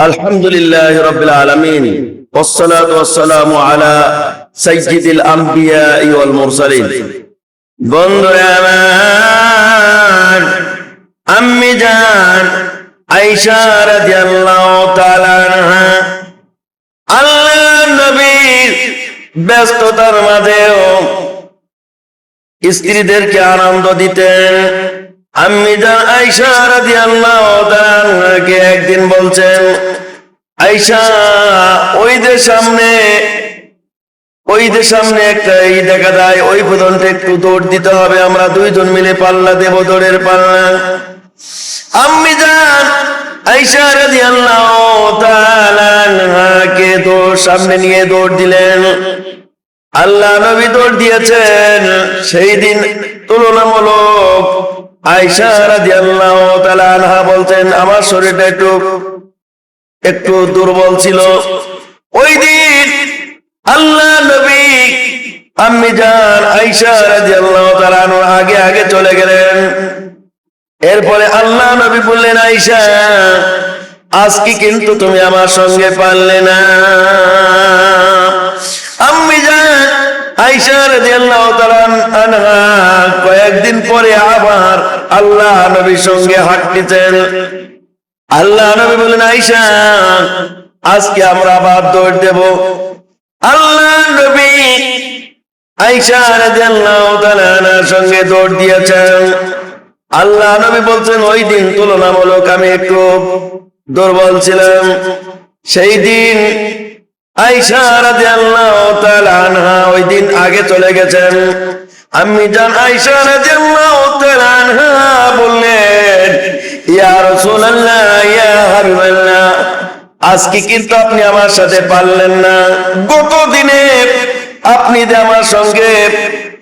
আলহামদুলিল্লাহি রাব্বিল আলামিন ওয়াসসালাতু ওয়াসসালামু আলা সাইয়্যিদিল আমবিয়া ওয়াল মুরসালিন। বন্ধুরা আমার, আম্মি জান আয়েশা রাদিয়াল্লাহু তাআলা আনহা আল্লাহর নবীর ব্যস্ততার মাঝেও স্ত্রীদেরকে আনন্দ দিতেন। আম্মি জান আয়েশা রাদিয়াল্লাহু তাআলা আনহাকে একদিন বলছেন, আয়েশা ওই যে সামনে একটা দেখা যায়, ওই পর্যন্ত একটু দৌড় দিতে হবে, আমরা দুইজন মিলে পাল্লা দেব, দৌড়ের পাল্লা। আম্মি জান আয়েশা রাদিয়াল্লাহু তাআলা আনহাকে সামনে নিয়ে দৌড় দিলেন। আল্লাহ নবী দৌড় দিয়েছেন। সেই দিন তুলনামূলক আয়েশা রাদিয়াল্লাহু তাআলা আনহা বলতেন, আমার শরীরটা একটু দুর্বল ছিল। ওই দিন আল্লাহ নবী আম্মি জান আয়েশা রাদিয়াল্লাহু তাআলা আনহা আগে চলে গেলেন। এরপরে আল্লাহ নবী বললেন, আয়েশা আজকে কিন্তু তুমি আমার সঙ্গে পারলে না। আম্মি জান আয়েশা রাদিয়াল্লাহু তাআলা আনহা কয়েকদিন পরে আবার আল্লাহ নবীর সঙ্গে হাঁটতেছেন। আল্লাহ নবী বললেন, আয়েশা আজকে আমরা আবার দৌড় দেব। আল্লাহ নবী আয়েশা রাদিয়াল্লাহু তাআলা আনহার সঙ্গে দৌড় দিয়েছেন। আল্লাহ নবী বলছেন, ওই দিন তুলনামূলক আমি একটু দুর্বল ছিলাম। সেই দিন আয়েশা রাদিয়াল্লাহু তাআলা আনহা ওই দিন আগে চলে গেছেন। আম্মি জান আয়েশা রাদিয়াল্লাহু তাআলা আনহা বললেন, ইয়া রাসূলুল্লাহ, ইয়া হাবিবাল্লাহ, আজকে কিন্তু আপনি আমার সাথে পারলেন না। গত দিনে আপনি যে আমার সঙ্গে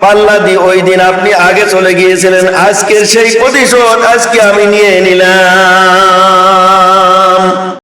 পাল্লা দিয়ে ওই দিন আপনি আগে চলে গিয়েছিলেন, আজকের সেই প্রতিশোধ আজকে আমি নিয়ে নিলাম।